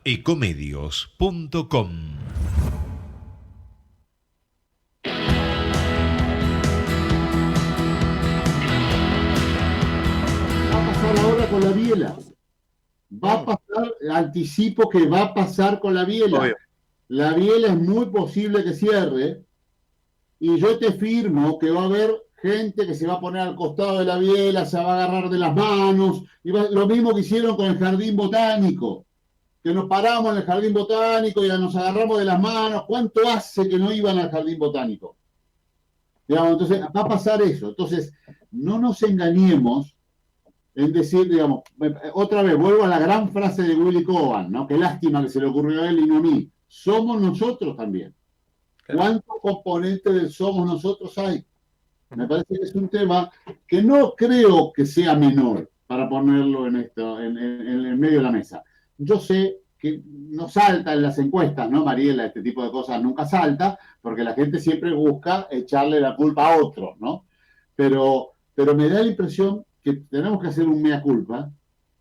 ecomedios.com. Va a pasar ahora con la biela. Va a pasar, anticipo que va a pasar con la biela. Obvio. La biela es muy posible que cierre y yo te firmo que va a haber gente que se va a poner al costado de la biela, se va a agarrar de las manos, lo mismo que hicieron con el jardín botánico, que nos paramos en el jardín botánico y nos agarramos de las manos. ¿Cuánto hace que no iban al jardín botánico? Digamos, entonces va a pasar eso. Entonces, no nos engañemos en decir, digamos, otra vez, vuelvo a la gran frase de Willy Coban, ¿no? Qué lástima que se le ocurrió a él y no a mí. Somos nosotros también. Claro. ¿Cuántos componentes del somos nosotros hay? Me parece que es un tema que no creo que sea menor para ponerlo en el medio de la mesa. Yo sé que no salta en las encuestas, ¿no, Mariela? Este tipo de cosas nunca salta, porque la gente siempre busca echarle la culpa a otro, ¿no? Pero me da la impresión que tenemos que hacer un mea culpa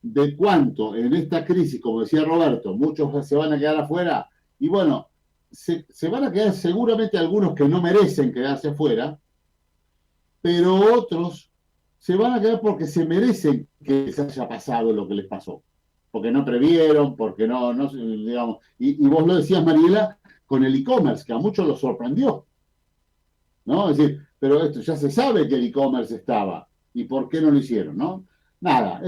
de cuánto en esta crisis, como decía Roberto, muchos se van a quedar afuera, y bueno, se van a quedar seguramente algunos que no merecen quedarse afuera, pero otros se van a quedar porque se merecen que les haya pasado lo que les pasó, porque no previeron, porque no digamos, y vos lo decías, Mariela, con el e-commerce, que a muchos los sorprendió, ¿no? Es decir, pero esto ya se sabe que el e-commerce estaba, ¿y por qué no lo hicieron, no? Nada,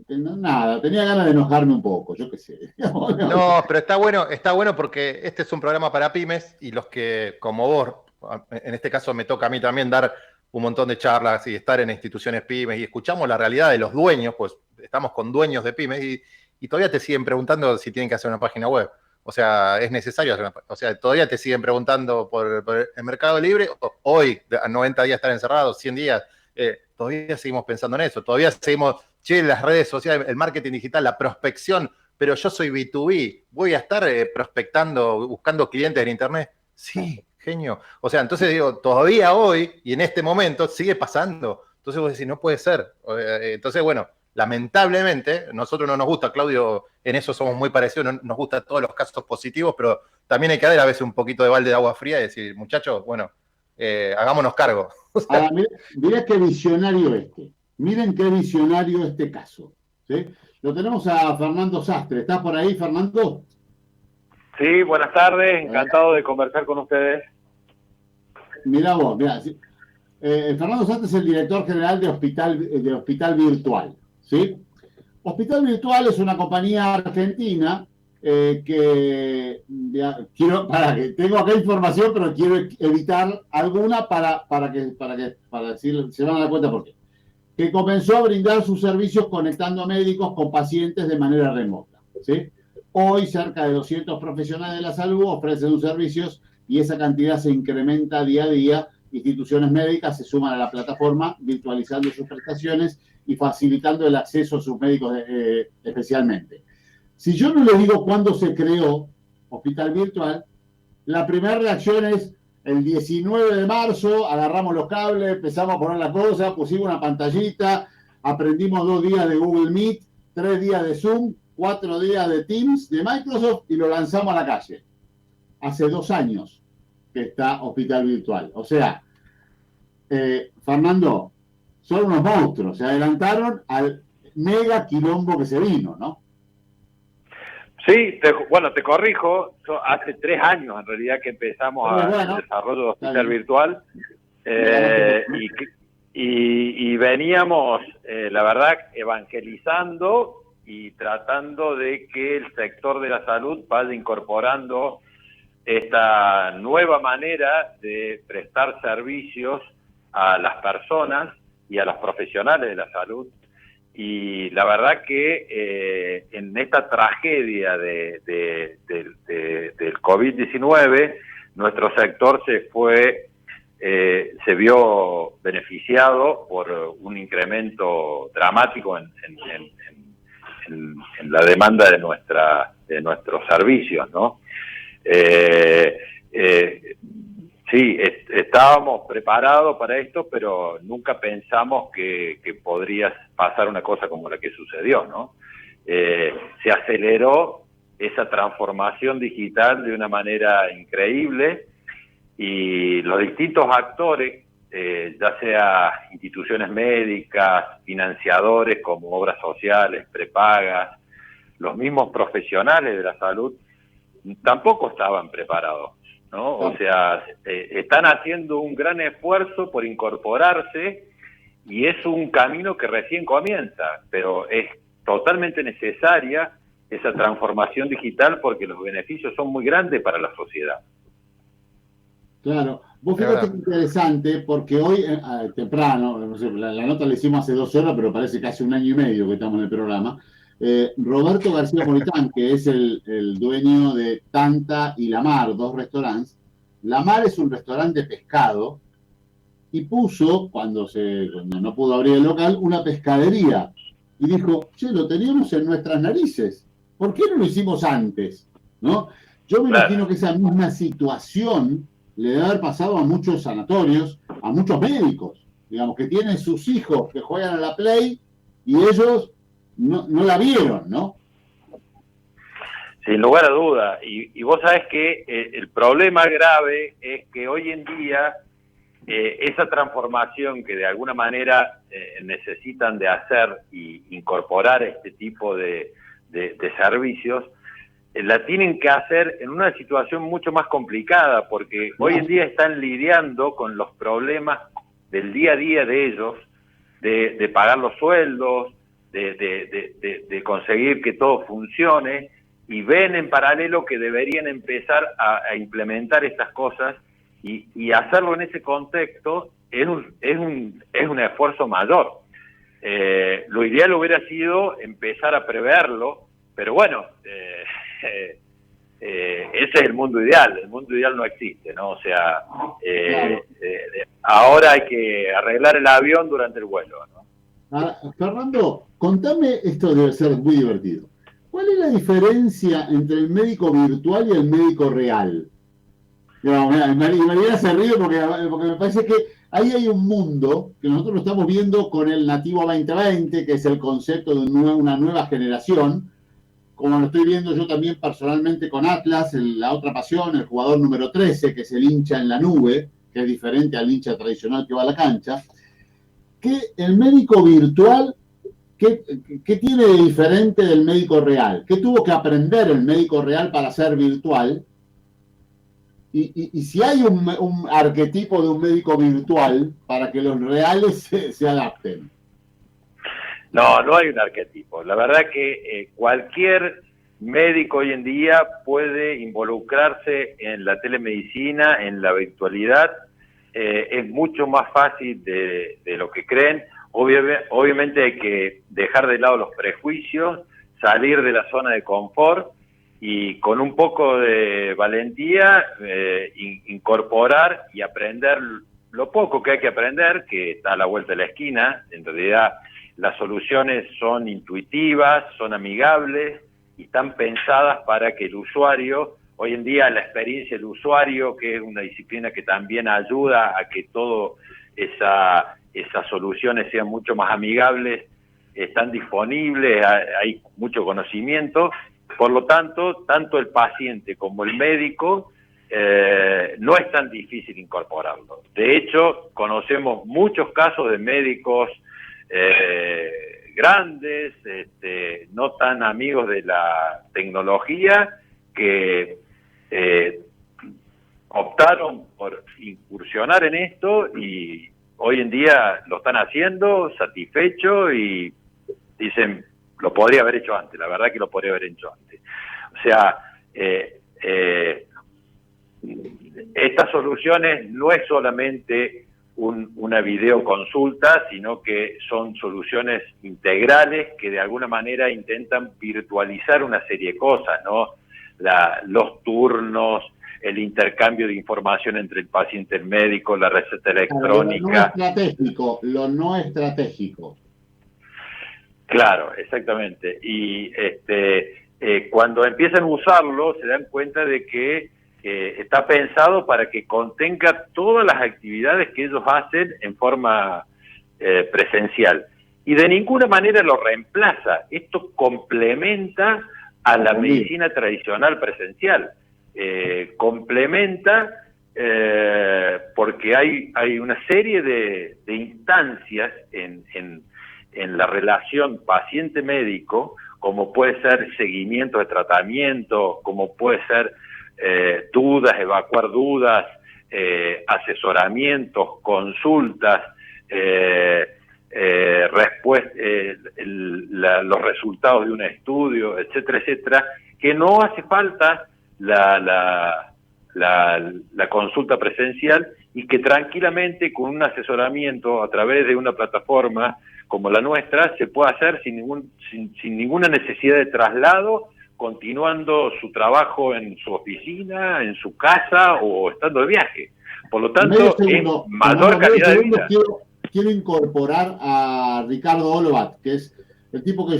nada, tenía ganas de enojarme un poco, yo qué sé. No, pero está bueno porque este es un programa para pymes y los que, como vos, en este caso me toca a mí también dar un montón de charlas y estar en instituciones pymes y escuchamos la realidad de los dueños, pues estamos con dueños de pymes y todavía te siguen preguntando si tienen que hacer una página web. O sea, es necesario hacer o sea, todavía te siguen preguntando por el Mercado Libre, hoy, a 90 días estar encerrados, 100 días, todavía seguimos pensando en eso, todavía seguimos, che, las redes sociales, el marketing digital, la prospección, pero yo soy B2B, voy a estar prospectando, buscando clientes en Internet. Sí, genio. O sea, entonces digo, todavía hoy y en este momento sigue pasando. Entonces vos decís, no puede ser. Entonces, bueno, lamentablemente, nosotros no nos gusta, Claudio, en eso somos muy parecidos, no, nos gustan todos los casos positivos, pero también hay que dar a veces un poquito de balde de agua fría y decir, muchachos, bueno, hagámonos cargo. Ahora, mirá qué visionario este. Miren qué visionario este caso. ¿Sí? Lo tenemos a Fernando Sastre. ¿Estás por ahí, Fernando? Sí, buenas tardes, encantado de conversar con ustedes. Mirá vos, mirá. Fernando Sastre es el director general de Hospital Virtual. ¿Sí? Hospital Virtual es una compañía argentina que que tengo acá información, pero quiero evitar alguna para decir, se van a dar cuenta por qué. Que comenzó a brindar sus servicios conectando a médicos con pacientes de manera remota. ¿Sí? Hoy cerca de 200 profesionales de la salud ofrecen sus servicios y esa cantidad se incrementa día a día. Instituciones médicas se suman a la plataforma virtualizando sus prestaciones y facilitando el acceso a sus médicos especialmente. Si yo no les digo cuándo se creó Hospital Virtual, la primera reacción es el 19 de marzo, agarramos los cables, empezamos a poner la cosa, pusimos una pantallita, aprendimos 2 días de Google Meet, 3 días de Zoom, 4 días de Teams, de Microsoft y lo lanzamos a la calle. Hace 2 años que está Hospital Virtual. O sea, Fernando, son unos monstruos, se adelantaron al mega quilombo que se vino, ¿no? Sí, te corrijo, hace 3 años en realidad que empezamos el desarrollo de Hospital Virtual y veníamos, la verdad, evangelizando y tratando de que el sector de la salud vaya incorporando esta nueva manera de prestar servicios a las personas y a los profesionales de la salud. Y la verdad que en esta tragedia del COVID-19, nuestro sector se vio beneficiado por un incremento dramático en la demanda de nuestros servicios, ¿no? Sí, estábamos preparados para esto, pero nunca pensamos que podría pasar una cosa como la que sucedió, ¿no? se aceleró esa transformación digital de una manera increíble y los distintos actores, ya sea instituciones médicas, financiadores como obras sociales, prepagas, los mismos profesionales de la salud, tampoco estaban preparados, ¿no? O sea, están haciendo un gran esfuerzo por incorporarse y es un camino que recién comienza, pero es totalmente necesaria esa transformación digital porque los beneficios son muy grandes para la sociedad. Claro, vos fíjate que interesante, porque hoy, temprano, no sé, la nota la hicimos hace 2 horas, pero parece casi 1 año y medio que estamos en el programa. Roberto García Moritán, que es el dueño de Tanta y La Mar, 2 restaurantes. La Mar es un restaurante de pescado y puso, cuando no pudo abrir el local, una pescadería. Y dijo, che, lo teníamos en nuestras narices. ¿Por qué no lo hicimos antes? ¿No? Yo me imagino que esa misma situación le debe haber pasado a muchos sanatorios, a muchos médicos, digamos, que tienen sus hijos que juegan a la Play y ellos no la vieron, ¿no? Sin lugar a duda. Y vos sabés que el problema grave es que hoy en día esa transformación que de alguna manera necesitan de hacer y incorporar este tipo de servicios, la tienen que hacer en una situación mucho más complicada, porque hoy en día están lidiando con los problemas del día a día de ellos, de pagar los sueldos, de conseguir que todo funcione, y ven en paralelo que deberían empezar a implementar estas cosas, y hacerlo en ese contexto es un esfuerzo mayor. Lo ideal hubiera sido empezar a preverlo, pero bueno, ese es el mundo ideal no existe, ¿no? O sea, ahora hay que arreglar el avión durante el vuelo, ¿no? Fernando, contame, esto debe ser muy divertido. ¿Cuál es la diferencia entre el médico virtual y el médico real? No, Mariana se ríe porque me parece que ahí hay un mundo que nosotros lo estamos viendo con el Nativo 2020, que es el concepto de una nueva generación, como lo estoy viendo yo también personalmente con Atlas, la otra pasión, el jugador número 13, que es el hincha en la nube, que es diferente al hincha tradicional que va a la cancha, que el médico virtual, ¿qué tiene de diferente del médico real? ¿Qué tuvo que aprender el médico real para ser virtual? Y si hay un arquetipo de un médico virtual para que los reales se adapten. No hay un arquetipo. La verdad que cualquier médico hoy en día puede involucrarse en la telemedicina, en la virtualidad. Es mucho más fácil de lo que creen. Obviamente hay que dejar de lado los prejuicios, salir de la zona de confort y con un poco de valentía incorporar y aprender lo poco que hay que aprender, que está a la vuelta de la esquina. En realidad las soluciones son intuitivas, son amigables y están pensadas para que el usuario, hoy en día la experiencia del usuario, que es una disciplina que también ayuda a que todas esas soluciones sean mucho más amigables, están disponibles, hay mucho conocimiento. Por lo tanto, tanto el paciente como el médico no es tan difícil incorporarlo. De hecho, conocemos muchos casos de médicos grandes, no tan amigos de la tecnología, que optaron por incursionar en esto y hoy en día lo están haciendo satisfechos y dicen, lo podría haber hecho antes, la verdad que lo podría haber hecho antes. O sea, estas soluciones no es solamente una videoconsulta, sino que son soluciones integrales que de alguna manera intentan virtualizar una serie de cosas, ¿no? Los turnos, el intercambio de información entre el paciente y el médico, la receta electrónica. Lo no estratégico. Claro, exactamente. Y cuando empiezan a usarlo, se dan cuenta de que está pensado para que contenga todas las actividades que ellos hacen en forma presencial. y de ninguna manera lo reemplaza. Esto complementa a la medicina tradicional presencial. Complementa porque hay una serie de instancias en la relación paciente-médico, como puede ser seguimiento de tratamiento, como puede ser dudas, evacuar dudas, asesoramientos, consultas, los resultados de un estudio, etcétera, etcétera, que no hace falta la consulta presencial y que tranquilamente con un asesoramiento a través de una plataforma como la nuestra se puede hacer sin ninguna necesidad de traslado, continuando su trabajo en su oficina, en su casa o estando de viaje. Por lo tanto, es mayor calidad de vida. Quiero incorporar a Ricardo Olobat, que es el tipo que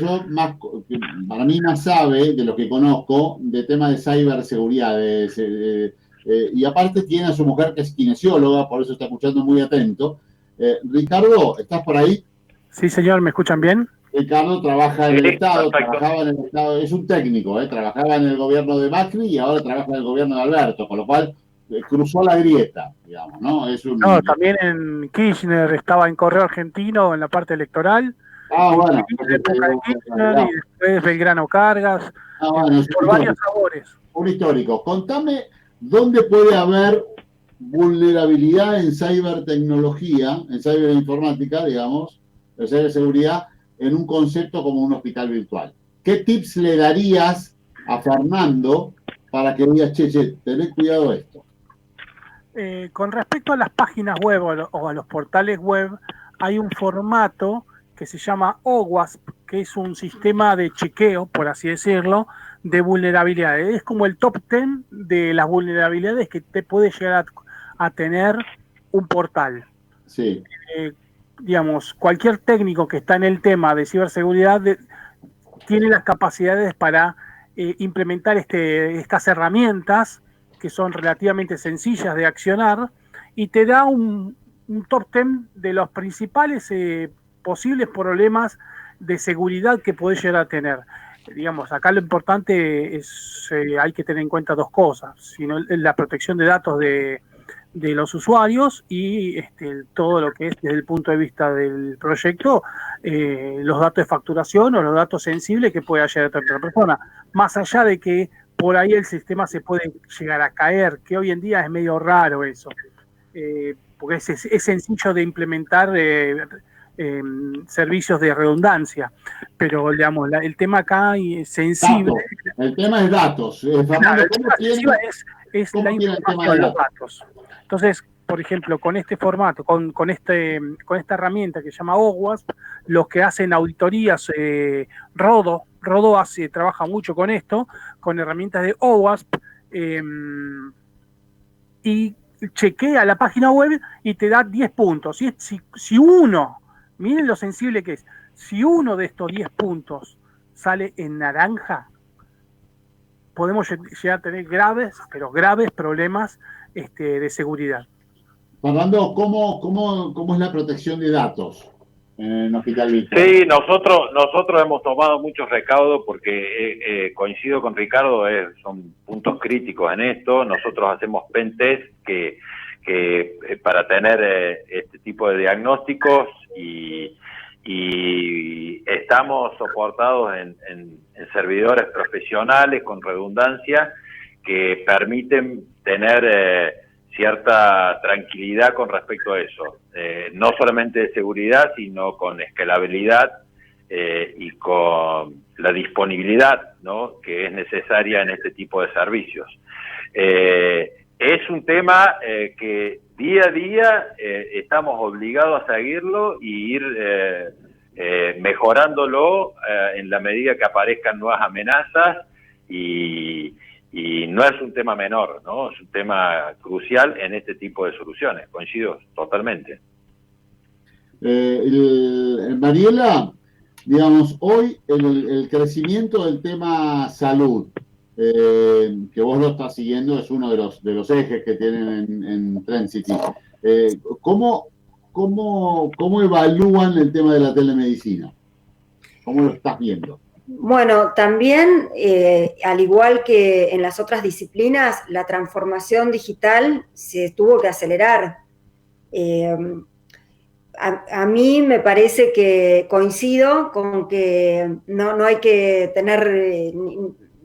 para mí más sabe de lo que conozco de tema de ciberseguridad. Y aparte tiene a su mujer que es kinesióloga, por eso está escuchando muy atento. Ricardo, ¿estás por ahí? Sí, señor, ¿me escuchan bien? Ricardo trabaja en el Estado, perfecto. trabajaba en el Estado, es un técnico, trabajaba en el gobierno de Macri y ahora trabaja en el gobierno de Alberto, con lo cual cruzó la grieta, digamos, ¿no? No, también en Kirchner estaba en Correo Argentino, en la parte electoral. Bueno. En la época de Kirchner y después Belgrano Cargas, Bueno, por varios sabores. Un histórico. Contame dónde puede haber vulnerabilidad en cibertecnología, en ciberinformática, digamos, en ciberseguridad, en un concepto como un hospital virtual. ¿Qué tips le darías a Fernando para que digas, che, tened cuidado de esto? Con respecto a las páginas web o a los portales web, hay un formato que se llama OWASP, que es un sistema de chequeo, por así decirlo, de vulnerabilidades. Es como el top 10 de las vulnerabilidades que te puede llegar a tener un portal. Sí. Digamos, cualquier técnico que está en el tema de ciberseguridad tiene las capacidades para implementar estas herramientas que son relativamente sencillas de accionar y te da un top 10 de los principales posibles problemas de seguridad que podés llegar a tener. Digamos, acá lo importante es, hay que tener en cuenta dos cosas, sino la protección de datos de los usuarios y todo lo que es desde el punto de vista del proyecto, los datos de facturación o los datos sensibles que pueda llegar a tener otra persona. Más allá de que por ahí el sistema se puede llegar a caer, que hoy en día es medio raro eso, porque es sencillo de implementar servicios de redundancia, pero digamos, el tema acá es sensible. El tema es datos. Fernando, claro, el tema sensible es la información de los datos. Entonces, por ejemplo, con este formato, con esta herramienta que se llama OWASP, los que hacen auditorías, Rodo trabaja mucho con esto, con herramientas de OWASP, y chequea la página web y te da 10 puntos. Si uno, miren lo sensible que es, si uno de estos 10 puntos sale en naranja, podemos llegar a tener graves problemas de seguridad. Fernando, ¿cómo es la protección de datos en Hospital Virtual? Sí, nosotros hemos tomado muchos recaudos porque coincido con Ricardo, son puntos críticos en esto. Nosotros hacemos pen test que para tener este tipo de diagnósticos y estamos soportados en servidores profesionales con redundancia que permiten tener cierta tranquilidad con respecto a eso, no solamente de seguridad, sino con escalabilidad y con la disponibilidad, ¿no?, que es necesaria en este tipo de servicios. Es un tema que día a día estamos obligados a seguirlo y ir mejorándolo en la medida que aparezcan nuevas amenazas y no es un tema menor, ¿no? Es un tema crucial en este tipo de soluciones. Coincido totalmente. Mariela, digamos, hoy el crecimiento del tema salud, que vos lo estás siguiendo, es uno de los ejes que tienen en Trend City. ¿Cómo cómo evalúan el tema de la telemedicina? ¿Cómo lo estás viendo? Bueno, también, al igual que en las otras disciplinas, la transformación digital se tuvo que acelerar. A mí me parece que coincido con que no hay que tener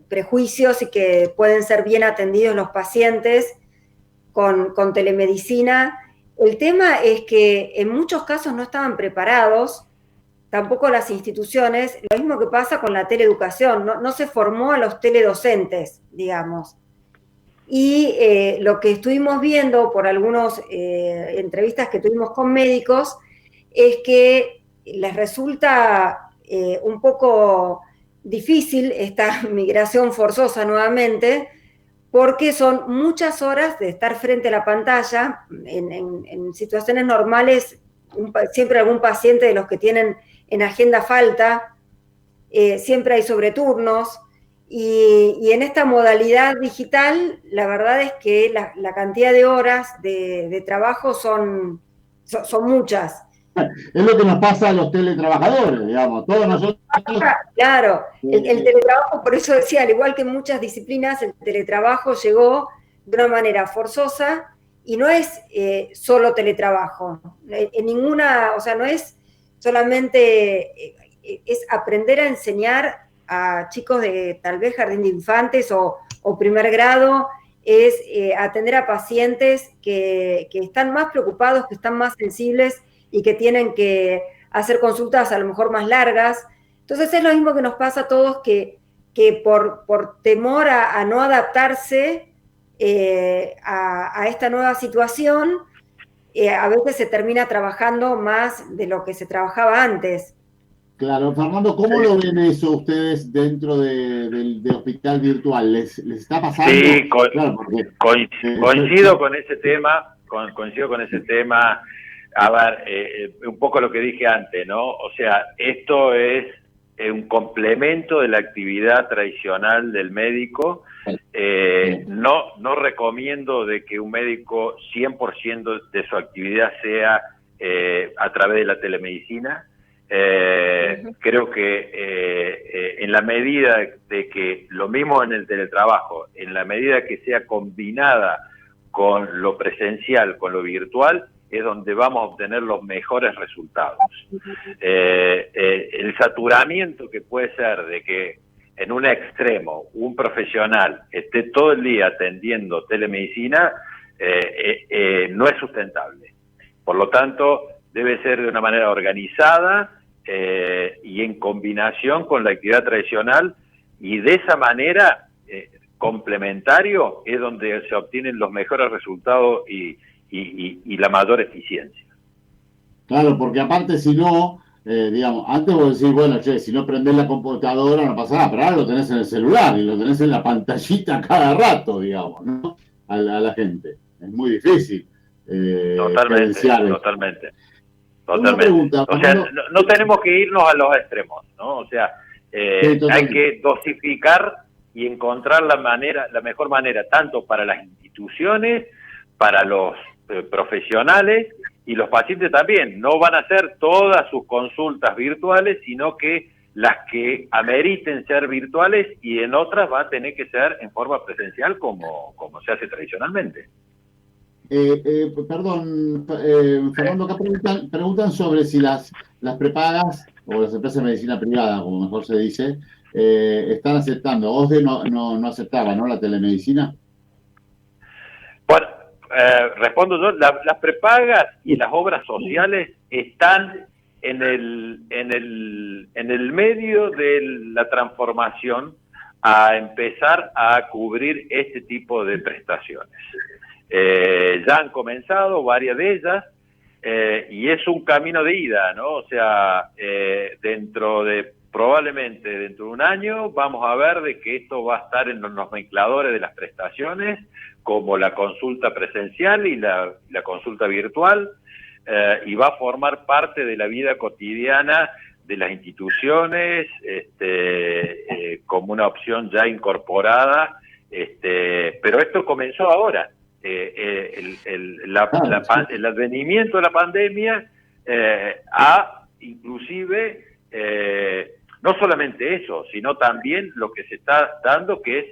prejuicios y que pueden ser bien atendidos los pacientes con telemedicina. El tema es que en muchos casos no estaban preparados, tampoco las instituciones, lo mismo que pasa con la teleeducación, no se formó a los teledocentes, digamos. Y lo que estuvimos viendo por algunas entrevistas que tuvimos con médicos es que les resulta un poco difícil esta migración forzosa nuevamente, porque son muchas horas de estar frente a la pantalla. En situaciones normales, siempre algún paciente de los que tienen en agenda falta, siempre hay sobreturnos, y en esta modalidad digital, la verdad es que la cantidad de horas de trabajo son muchas. Es lo que nos pasa a los teletrabajadores, digamos. Todos nosotros. Claro, el teletrabajo, por eso decía, al igual que en muchas disciplinas, el teletrabajo llegó de una manera forzosa y no es solo teletrabajo. En ninguna, o sea, no es solamente, es aprender a enseñar a chicos de tal vez jardín de infantes o primer grado, es atender a pacientes que están más preocupados, que están más sensibles y que tienen que hacer consultas a lo mejor más largas. Entonces es lo mismo que nos pasa a todos, que por temor a no adaptarse a esta nueva situación, a veces se termina trabajando más de lo que se trabajaba antes. Claro, Fernando, ¿cómo lo ven eso ustedes dentro de Hospital Virtual? ¿Les está pasando? Sí, claro, porque, coincido con ese tema, coincido con ese tema. A ver, un poco lo que dije antes, ¿no? O sea, esto es un complemento de la actividad tradicional del médico. No recomiendo de que un médico 100% de su actividad sea a través de la telemedicina. Creo que en la medida de que, lo mismo en el teletrabajo, en la medida que sea combinada con lo presencial, con lo virtual, es donde vamos a obtener los mejores resultados. El saturamiento que puede ser de que en un extremo un profesional esté todo el día atendiendo telemedicina no es sustentable. Por lo tanto, debe ser de una manera organizada y en combinación con la actividad tradicional, y de esa manera complementario es donde se obtienen los mejores resultados y la mayor eficiencia. Claro, porque aparte si no, digamos, antes vos decís, bueno, che, si no prendés la computadora no pasa nada, pero ahora lo tenés en el celular y lo tenés en la pantallita cada rato, digamos, ¿no? A la gente. Es muy difícil. Totalmente. Una pregunta, o sea, no tenemos que irnos a los extremos, ¿no? O sea, hay que dosificar y encontrar la mejor manera, tanto para las instituciones, para los profesionales y los pacientes también. No van a hacer todas sus consultas virtuales, sino que las que ameriten ser virtuales, y en otras va a tener que ser en forma presencial como se hace tradicionalmente. Perdón, Fernando, acá preguntan sobre si las prepagas o las empresas de medicina privada, como mejor se dice, están aceptando. OSDE no aceptaba, ¿no? La telemedicina. Bueno, respondo yo. Las prepagas y las obras sociales están en el medio de la transformación a empezar a cubrir este tipo de prestaciones. Ya han comenzado varias de ellas, y es un camino de ida, ¿no? O sea, probablemente dentro de un año vamos a ver de que esto va a estar en los nomencladores de las prestaciones, como la consulta presencial y la consulta virtual, y va a formar parte de la vida cotidiana de las instituciones, como una opción ya incorporada, pero esto comenzó ahora. el advenimiento de la pandemia ha inclusive no solamente eso, sino también lo que se está dando, que es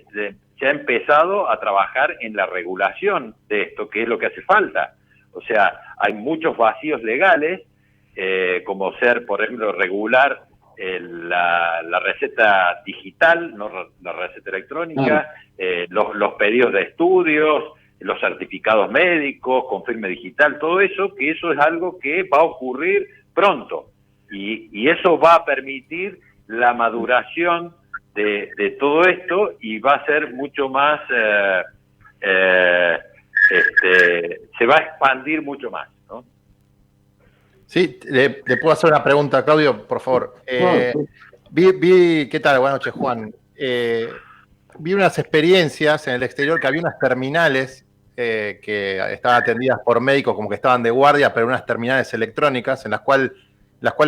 se ha empezado a trabajar en la regulación de esto, que es lo que hace falta. O sea, hay muchos vacíos legales, como ser, por ejemplo, regular la receta digital, no la receta electrónica, los pedidos de estudios, los certificados médicos con firma digital, todo eso, que eso es algo que va a ocurrir pronto. Y eso va a permitir la maduración de todo esto y va a ser mucho más, se va a expandir mucho más, ¿no? Sí, le puedo hacer una pregunta, Claudio, por favor. ¿Qué tal? Buenas noches, Juan. Vi unas experiencias en el exterior que había unas terminales que estaban atendidas por médicos como que estaban de guardia, pero unas terminales electrónicas en las cuales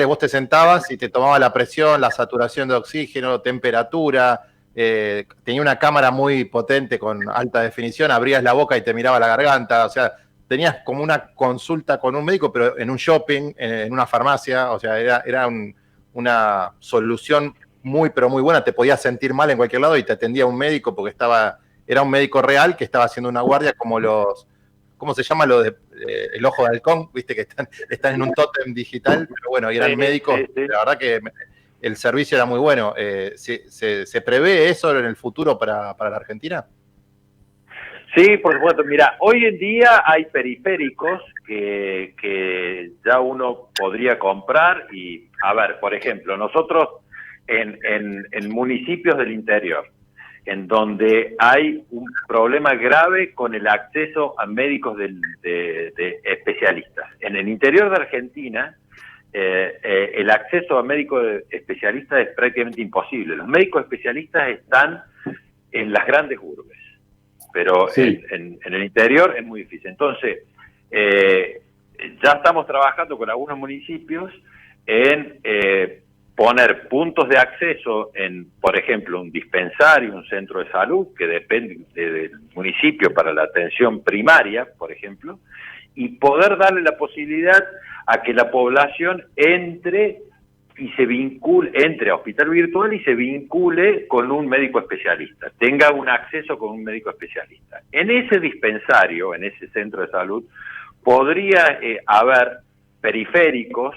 vos te sentabas y te tomaba la presión, la saturación de oxígeno, temperatura, tenía una cámara muy potente con alta definición, abrías la boca y te miraba la garganta, o sea, tenías como una consulta con un médico, pero en un shopping, en una farmacia, o sea, era una solución muy, pero muy buena, te podías sentir mal en cualquier lado y te atendía un médico porque era un médico real que estaba haciendo una guardia como ¿cómo se llama lo de el ojo de halcón? Viste que están en un tótem digital, pero bueno, y eran médicos, la verdad que el servicio era muy bueno. ¿Se prevé eso en el futuro para la Argentina? Sí, por supuesto. Mira, hoy en día hay periféricos que ya uno podría comprar y, a ver, por ejemplo, nosotros en municipios del interior, en donde hay un problema grave con el acceso a médicos de especialistas. En el interior de Argentina, el acceso a médicos especialistas es prácticamente imposible. Los médicos especialistas están en las grandes urbes, pero sí, en el interior es muy difícil. Entonces, ya estamos trabajando con algunos municipios en poner puntos de acceso en, por ejemplo, un dispensario, un centro de salud, que depende del municipio para la atención primaria, por ejemplo, y poder darle la posibilidad a que la población entre a hospital virtual y se vincule con un médico especialista, tenga un acceso con un médico especialista. En ese dispensario, en ese centro de salud, podría haber periféricos,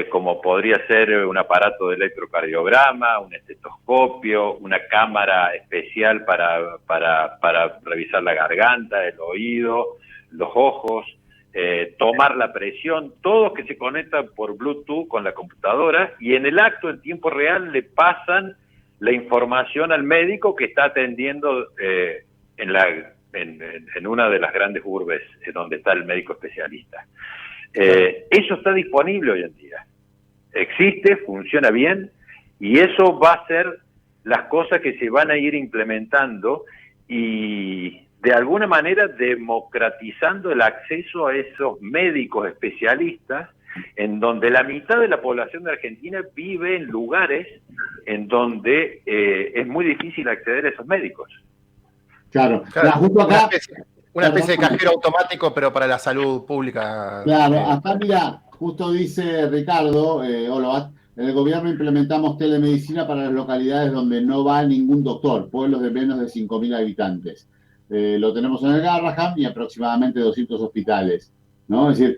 como podría ser un aparato de electrocardiograma, un estetoscopio, una cámara especial para revisar la garganta, el oído, los ojos, tomar la presión, todos que se conectan por Bluetooth con la computadora y en el acto, en tiempo real, le pasan la información al médico que está atendiendo en una de las grandes urbes donde está el médico especialista. Eso está disponible hoy en día. Existe, funciona bien, y eso va a ser las cosas que se van a ir implementando y de alguna manera democratizando el acceso a esos médicos especialistas, en donde la mitad de la población de Argentina vive en lugares en donde es muy difícil acceder a esos médicos. Claro. Justo acá, una especie de cajero automático, pero para la salud pública. Claro, acá mira, justo dice Ricardo Oloat, en el gobierno implementamos telemedicina para las localidades donde no va ningún doctor, pueblos de menos de 5.000 habitantes. Lo tenemos en el Garraham y aproximadamente 200 hospitales, ¿no? Es decir,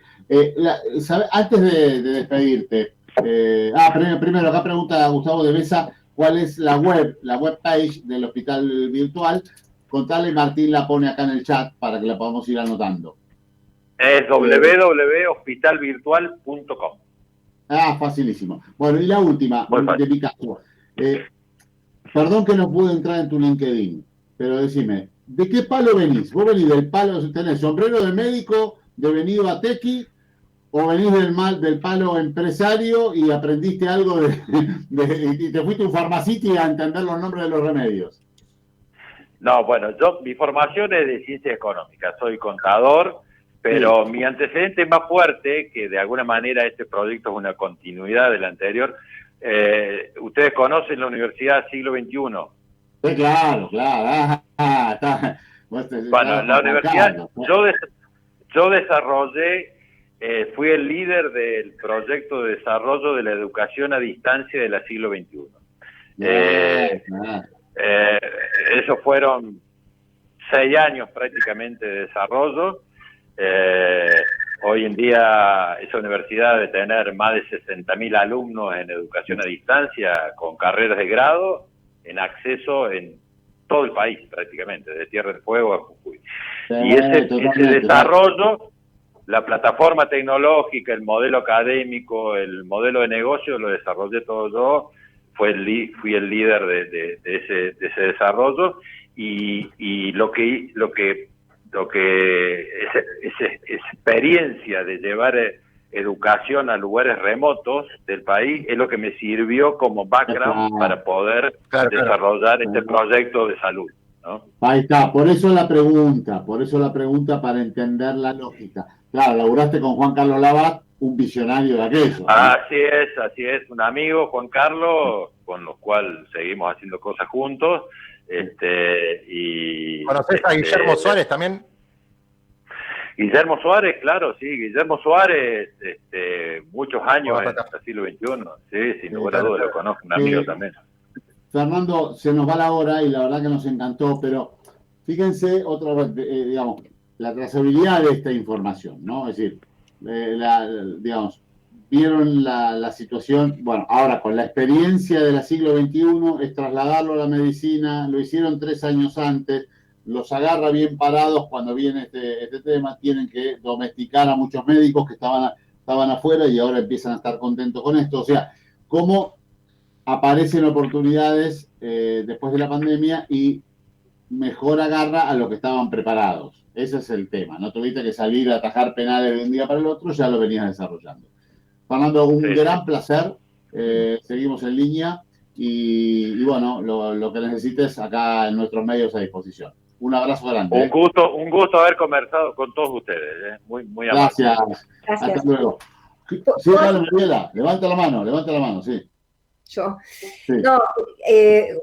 antes de despedirte, primero acá pregunta Gustavo de Besa, ¿cuál es la webpage del hospital virtual? Contale, Martín la pone acá en el chat para que la podamos ir anotando. Es www.hospitalvirtual.com. Facilísimo. Bueno, y la última, de mi caso. Perdón que no pude entrar en tu LinkedIn, pero decime, ¿de qué palo venís? ¿Vos venís del palo, tenés sombrero de médico, de venido a tequi, o venís del palo empresario y aprendiste algo y te fuiste a un farmacity a entender los nombres de los remedios? No, bueno, mi formación es de ciencias económicas, soy contador, pero mi antecedente más fuerte, que de alguna manera este proyecto es una continuidad del anterior, ustedes conocen la Universidad Siglo XXI. Claro. Bueno, en la universidad yo desarrollé, fui el líder del proyecto de desarrollo de la educación a distancia del siglo XXI. Esos fueron 6 años prácticamente de desarrollo. Hoy en día esa universidad debe tener más de 60.000 alumnos en educación a distancia con carreras de grado en acceso en todo el país prácticamente, de Tierra del Fuego a Jujuy. Y ese desarrollo, la plataforma tecnológica, el modelo académico, el modelo de negocio, lo desarrollé todo yo, fui el líder de ese desarrollo, y lo que esa experiencia de llevar educación a lugares remotos del país es lo que me sirvió como background para poder desarrollar este proyecto de salud, ¿no? Ahí está, por eso la pregunta para entender la lógica. Claro, laburaste con Juan Carlos Labat, un visionario de aquello, ¿no? Así es, un amigo, Juan Carlos, con los cuales seguimos haciendo cosas juntos. ¿Conocés a Guillermo Suárez también? Guillermo Suárez, claro, sí, Guillermo Suárez, muchos años en el siglo XXI, sí, sin lugar a dudas, lo conozco, un amigo también. Fernando, se nos va la hora y la verdad que nos encantó, pero fíjense otra vez, digamos, la trazabilidad de esta información, ¿no? Es decir, digamos, vieron la situación, bueno, ahora con la experiencia del siglo XXI es trasladarlo a la medicina, lo hicieron 3 años antes, los agarra bien parados cuando viene este tema, tienen que domesticar a muchos médicos que estaban afuera y ahora empiezan a estar contentos con esto. O sea, cómo aparecen oportunidades después de la pandemia y mejor agarra a los que estaban preparados. Ese es el tema. No tuviste que salir a atajar penales de un día para el otro, ya lo venías desarrollando. Fernando, un gran placer. Seguimos en línea y bueno, lo que necesites acá en nuestros medios a disposición. Un abrazo grande. Un gusto haber conversado con todos ustedes. Muy amable. Gracias. Hasta luego. Sí, dale, Mariela, levanta la mano, sí. Yo. Sí. No,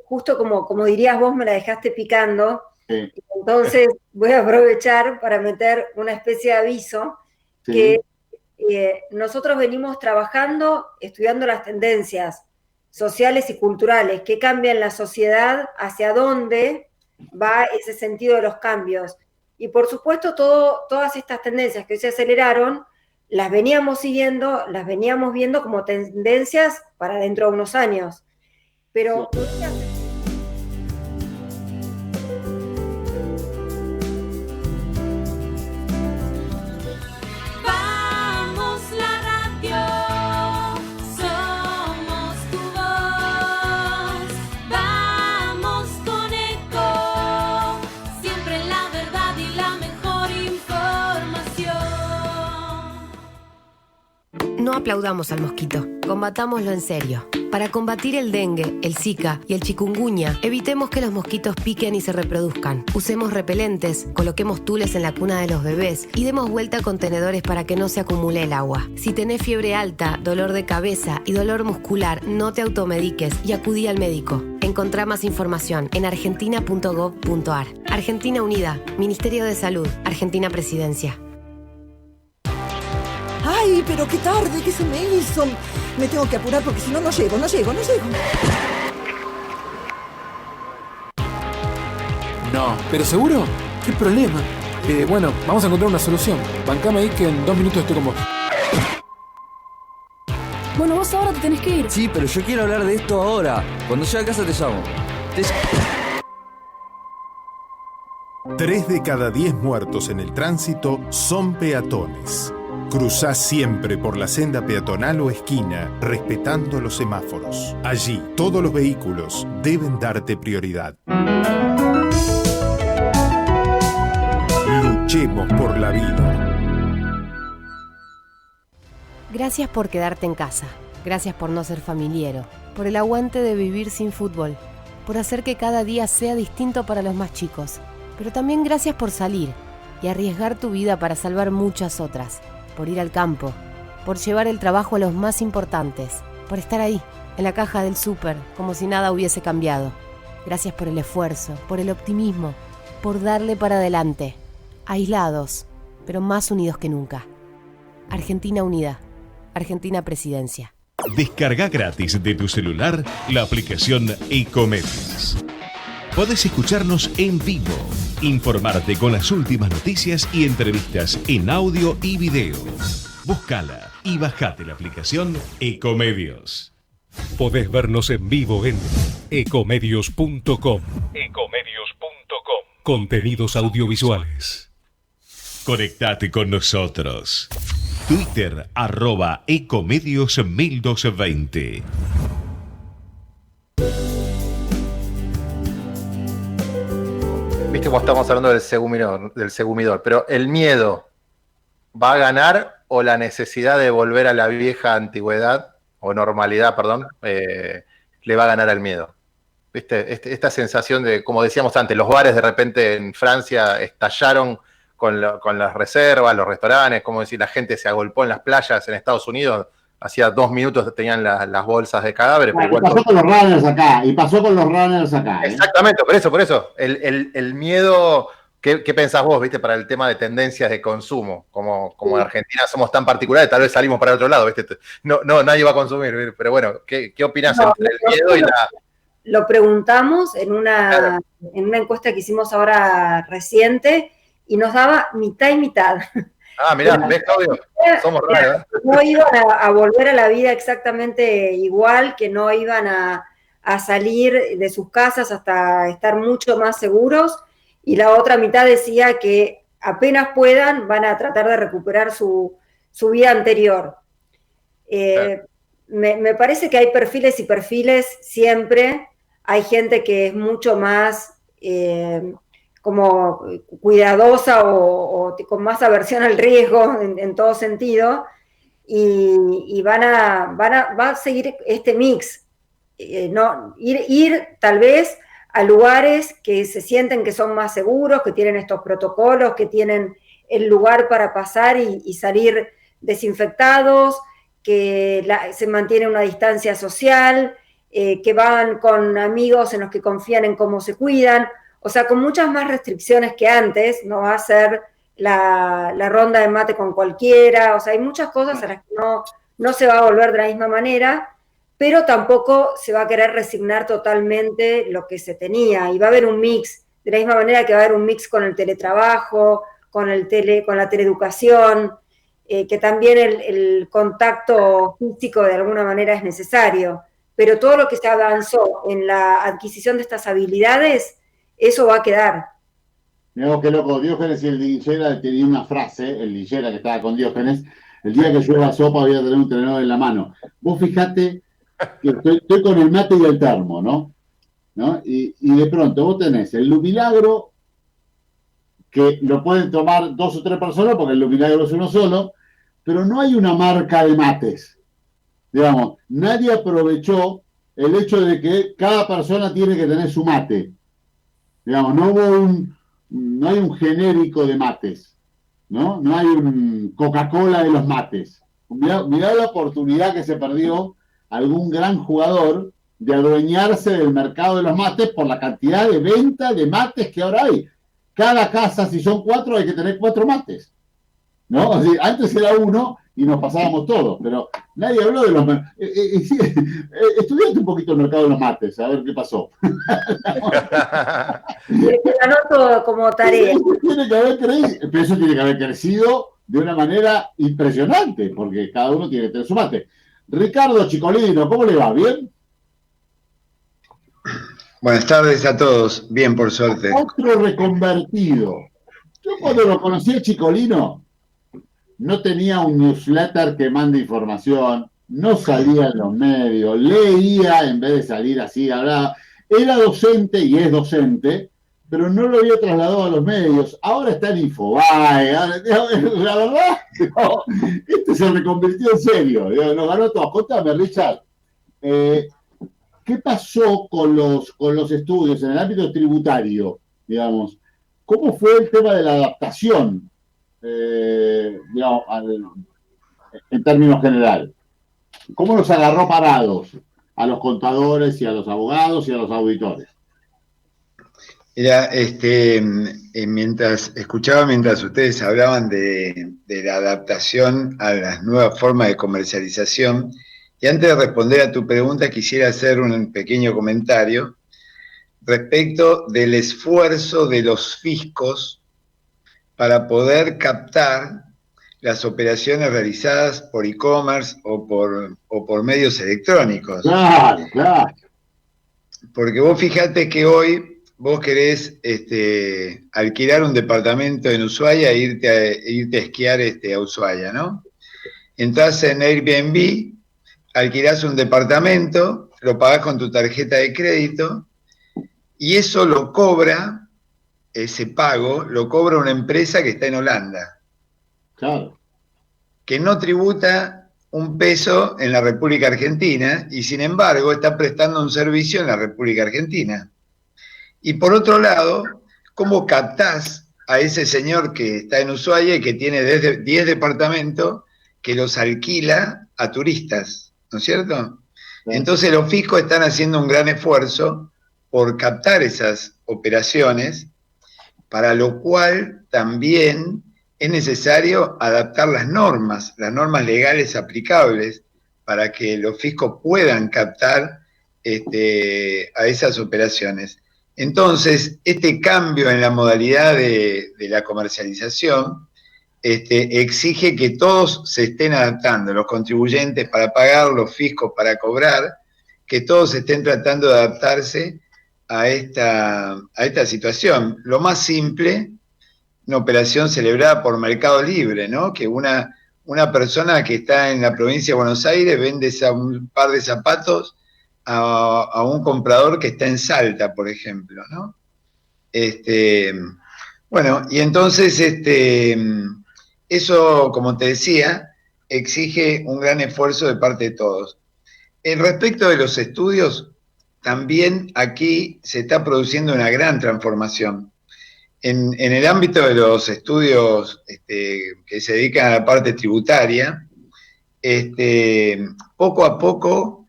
justo como dirías vos, me la dejaste picando. Sí. Entonces voy a aprovechar para meter una especie de aviso que nosotros venimos trabajando, estudiando las tendencias sociales y culturales que cambian la sociedad, hacia dónde va ese sentido de los cambios. Y por supuesto todas estas tendencias que hoy se aceleraron, las veníamos siguiendo, las veníamos viendo como tendencias para dentro de unos años. Pero no aplaudamos al mosquito, combatámoslo en serio. Para combatir el dengue, el zika y el chikungunya, evitemos que los mosquitos piquen y se reproduzcan. Usemos repelentes, coloquemos tules en la cuna de los bebés y demos vuelta a contenedores para que no se acumule el agua. Si tenés fiebre alta, dolor de cabeza y dolor muscular, no te automediques y acudí al médico. Encontrá más información en argentina.gov.ar. Argentina Unida, Ministerio de Salud, Argentina Presidencia. ¡Ay, pero qué tarde! ¿Qué se me hizo? Me tengo que apurar porque si no, no llego. No, ¿pero seguro? ¿Qué problema? Bueno, vamos a encontrar una solución. Bancame ahí que en 2 minutos estoy con vos. Bueno, vos ahora te tenés que ir. Sí, pero yo quiero hablar de esto ahora. Cuando llegue a casa te llamo. 3 de cada 10 muertos en el tránsito son peatones. Cruzá siempre por la senda peatonal o esquina, respetando los semáforos. Allí, todos los vehículos deben darte prioridad. Luchemos por la vida. Gracias por quedarte en casa. Gracias por no ser familiero. Por el aguante de vivir sin fútbol. Por hacer que cada día sea distinto para los más chicos. Pero también gracias por salir y arriesgar tu vida para salvar muchas otras. Por ir al campo, por llevar el trabajo a los más importantes, por estar ahí, en la caja del súper, como si nada hubiese cambiado. Gracias por el esfuerzo, por el optimismo, por darle para adelante. Aislados, pero más unidos que nunca. Argentina Unida. Argentina Presidencia. Descarga gratis de tu celular la aplicación Ecomedios. Podés escucharnos en vivo, informarte con las últimas noticias y entrevistas en audio y video. Búscala y bajate la aplicación Ecomedios. Podés vernos en vivo en ecomedios.com. Contenidos audiovisuales. Conectate con nosotros. Twitter @ecomedios1220. Viste cómo estamos hablando del segumidor, pero ¿el miedo va a ganar o la necesidad de volver a la vieja antigüedad, o normalidad, perdón, le va a ganar al miedo? ¿Viste? Esta sensación de, como decíamos antes, los bares de repente en Francia estallaron con las reservas, los restaurantes, como decir, la gente se agolpó en las playas en Estados Unidos, hacía 2 minutos tenían las bolsas de cadáveres. Bueno, pasó con los runners acá, Exactamente, por eso. El miedo, ¿qué pensás vos, viste, para el tema de tendencias de consumo? Como en Argentina somos tan particulares, tal vez salimos para el otro lado, viste. No, nadie va a consumir, pero bueno, ¿qué opinás entre el miedo y la... Lo preguntamos en una encuesta que hicimos ahora reciente y nos daba mitad y mitad. Ah, mirá, ¿ves, Claudio? Somos raros, ¿eh? No iban a volver a la vida exactamente igual, que no iban a salir de sus casas hasta estar mucho más seguros, y la otra mitad decía que apenas puedan van a tratar de recuperar su vida anterior. Me parece que hay perfiles y perfiles siempre. Hay gente que es mucho más como cuidadosa o con más aversión al riesgo en todo sentido, y va a seguir este mix. No, ir tal vez a lugares que se sienten que son más seguros, que tienen estos protocolos, que tienen el lugar para pasar y salir desinfectados, que se mantiene una distancia social, que van con amigos en los que confían en cómo se cuidan, o sea, con muchas más restricciones que antes. No va a ser la ronda de mate con cualquiera, o sea, hay muchas cosas a las que no se va a volver de la misma manera, pero tampoco se va a querer resignar totalmente lo que se tenía, y va a haber un mix, de la misma manera que va a haber un mix con el teletrabajo, con la teleeducación, que también el contacto físico de alguna manera es necesario, pero todo lo que se avanzó en la adquisición de estas habilidades, eso va a quedar. Mirá, qué loco, Diógenes y el Lillera tenía una frase, el Lillera que estaba con Diógenes: el día que llueva sopa voy a tener un tenedor en la mano. Vos fijate que estoy con el mate y el termo, ¿no? Y de pronto vos tenés el Lumilagro, que lo pueden tomar 2 o 3 personas porque el Lumilagro es uno solo, pero no hay una marca de mates. Digamos, nadie aprovechó el hecho de que cada persona tiene que tener su mate. Digamos, no hay un genérico de mates, ¿no? No hay un Coca-Cola de los mates. Mirá la oportunidad que se perdió algún gran jugador de adueñarse del mercado de los mates por la cantidad de venta de mates que ahora hay. Cada casa, si son 4, hay que tener 4 mates, ¿no? O sea, antes era uno y nos pasábamos todos, pero nadie habló de los mates. Estudiaste un poquito el mercado de los mates, a ver qué pasó. Te anoto como tarea. Eso tiene que haber crecido de una manera impresionante, porque cada uno tiene que tener su mate. Ricardo Chicolino, ¿cómo le va? ¿Bien? Buenas tardes a todos. Bien, por suerte. Otro reconvertido. Yo cuando lo conocí a Chicolino, no tenía un newsletter que mande información, no salía en los medios, leía en vez de salir así, hablaba. Era docente y es docente, pero no lo había trasladado a los medios. Ahora está en Infobae. La verdad, este se reconvirtió en serio. Nos ganó todo. Contame, Richard. ¿Qué pasó con los estudios en el ámbito tributario, digamos? ¿Cómo fue el tema de la adaptación, digamos, en términos general? ¿Cómo los agarró parados a los contadores y a los abogados y a los auditores? Era, mientras ustedes hablaban de la adaptación a las nuevas formas de comercialización, y antes de responder a tu pregunta quisiera hacer un pequeño comentario respecto del esfuerzo de los fiscos para poder captar las operaciones realizadas por e-commerce o por medios electrónicos. Claro, claro. Porque vos fijate que hoy vos querés alquilar un departamento en Ushuaia e irte a esquiar a Ushuaia, ¿no? Entrás en Airbnb, alquilás un departamento, lo pagás con tu tarjeta de crédito y eso lo cobra, ese pago, lo cobra una empresa que está en Holanda. Claro. Que no tributa un peso en la República Argentina y sin embargo está prestando un servicio en la República Argentina. Y por otro lado, ¿cómo captás a ese señor que está en Ushuaia y que tiene 10 departamentos que los alquila a turistas? ¿No es cierto? Entonces los fiscos están haciendo un gran esfuerzo por captar esas operaciones, para lo cual también es necesario adaptar las normas legales aplicables para que los fiscos puedan captar a esas operaciones. Entonces, este cambio en la modalidad de la comercialización exige que todos se estén adaptando, los contribuyentes para pagar, los fiscos para cobrar, que todos estén tratando de adaptarse a esta situación. Lo más simple, una operación celebrada por Mercado Libre, ¿no? Que una persona que está en la provincia de Buenos Aires vende un par de zapatos a un comprador que está en Salta, por ejemplo, ¿no? Bueno, y entonces eso, como te decía, exige un gran esfuerzo de parte de todos. Respecto de los estudios, también aquí se está produciendo una gran transformación. En el ámbito de los estudios que se dedican a la parte tributaria, poco a poco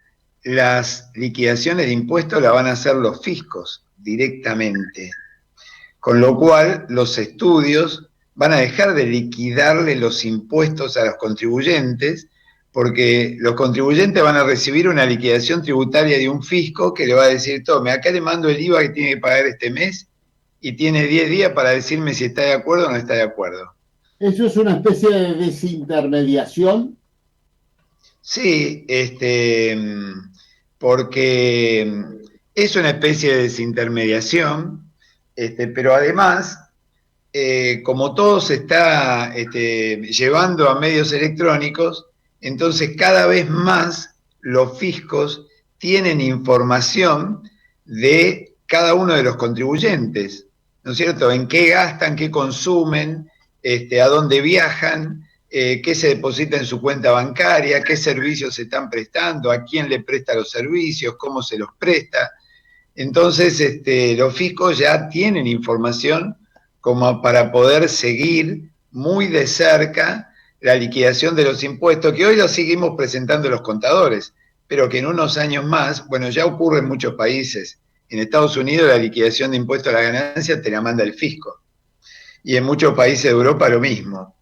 las liquidaciones de impuestos las van a hacer los fiscos directamente. Con lo cual, los estudios van a dejar de liquidarle los impuestos a los contribuyentes, porque los contribuyentes van a recibir una liquidación tributaria de un fisco que le va a decir, tome, acá le mando el IVA que tiene que pagar este mes, y tiene 10 días para decirme si está de acuerdo o no está de acuerdo. ¿Eso es una especie de desintermediación? Sí, porque es una especie de desintermediación, pero además, como todo se está llevando a medios electrónicos, entonces cada vez más los fiscos tienen información de cada uno de los contribuyentes, ¿no es cierto? En qué gastan, qué consumen, a dónde viajan, qué se deposita en su cuenta bancaria, qué servicios se están prestando, a quién le presta los servicios, cómo se los presta. Entonces, los fiscos ya tienen información como para poder seguir muy de cerca la liquidación de los impuestos, que hoy lo seguimos presentando los contadores, pero que en unos años más, bueno, ya ocurre en muchos países. En Estados Unidos la liquidación de impuestos a la ganancia te la manda el fisco. Y en muchos países de Europa lo mismo.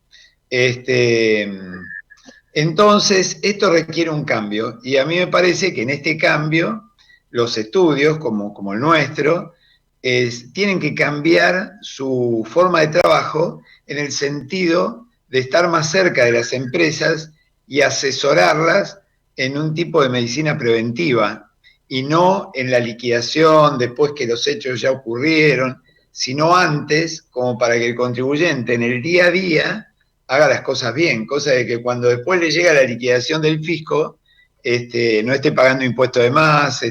Entonces, esto requiere un cambio. Y a mí me parece que en este cambio, los estudios, como el nuestro, tienen que cambiar su forma de trabajo en el sentido de estar más cerca de las empresas y asesorarlas en un tipo de medicina preventiva, y no en la liquidación después que los hechos ya ocurrieron, sino antes, como para que el contribuyente en el día a día haga las cosas bien, cosa de que cuando después le llega la liquidación del fisco, no esté pagando impuestos de más,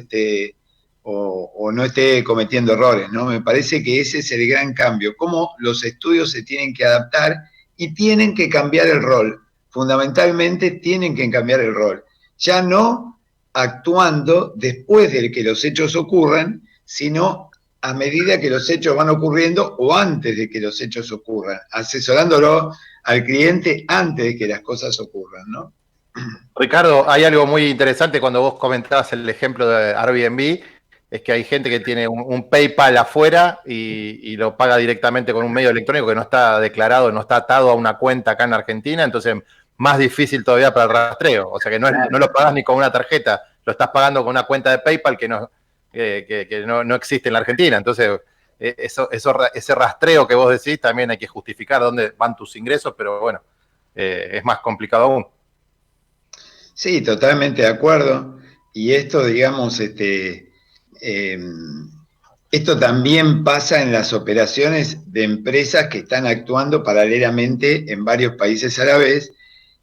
o no esté cometiendo errores, ¿no? Me parece que ese es el gran cambio, cómo los estudios se tienen que adaptar y tienen que cambiar el rol, fundamentalmente tienen que cambiar el rol, ya no actuando después de que los hechos ocurran, sino a medida que los hechos van ocurriendo o antes de que los hechos ocurran, asesorándolo al cliente antes de que las cosas ocurran, ¿no? Ricardo, hay algo muy interesante cuando vos comentabas el ejemplo de Airbnb, es que hay gente que tiene un PayPal afuera y lo paga directamente con un medio electrónico que no está declarado, no está atado a una cuenta acá en Argentina, entonces más difícil todavía para el rastreo. O sea que no lo pagas ni con una tarjeta, lo estás pagando con una cuenta de PayPal que no existe en la Argentina. Entonces, ese rastreo que vos decís también hay que justificar dónde van tus ingresos, pero bueno, es más complicado aún. Sí, totalmente de acuerdo. Y esto, digamos, esto también pasa en las operaciones de empresas que están actuando paralelamente en varios países a la vez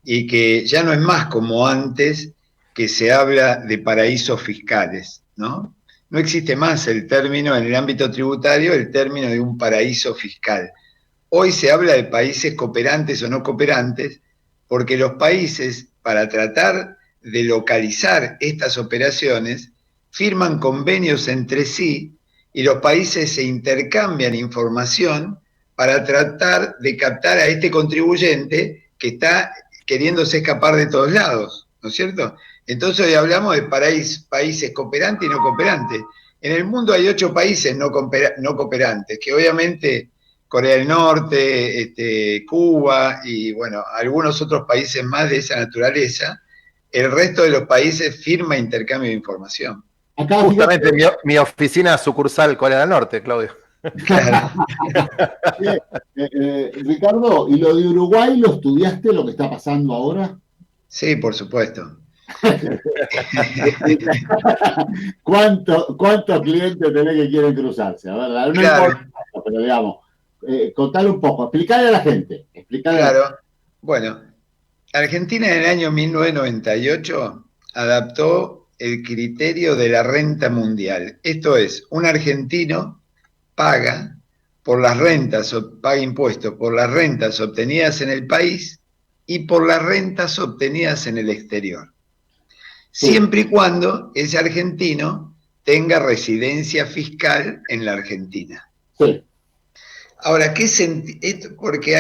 y que ya no es más como antes que se habla de paraísos fiscales, ¿no? No existe más el término en el ámbito tributario, el término de un paraíso fiscal. Hoy se habla de países cooperantes o no cooperantes porque los países, para tratar de localizar estas operaciones, firman convenios entre sí y los países se intercambian información para tratar de captar a este contribuyente que está queriéndose escapar de todos lados, ¿no es cierto? Entonces hoy hablamos de países cooperantes y no cooperantes. En el mundo hay 8 países no cooperantes, que obviamente Corea del Norte, Cuba y bueno, algunos otros países más de esa naturaleza. El resto de los países firma intercambio de información. Acá, justamente mi oficina sucursal Corea del Norte, Claudio. Claro. Ricardo, ¿y lo de Uruguay lo estudiaste, lo que está pasando ahora? Sí, por supuesto. ¿Cuántos clientes tenés que quieren cruzarse? A ver, no claro. Importa, pero digamos, contale un poco, explicarle a la gente. Claro. Bueno, Argentina en el año 1998 adaptó el criterio de la renta mundial. Esto es, un argentino paga por las rentas, paga impuestos por las rentas obtenidas en el país y por las rentas obtenidas en el exterior. Siempre y cuando ese argentino tenga residencia fiscal en la Argentina. Sí. Ahora, porque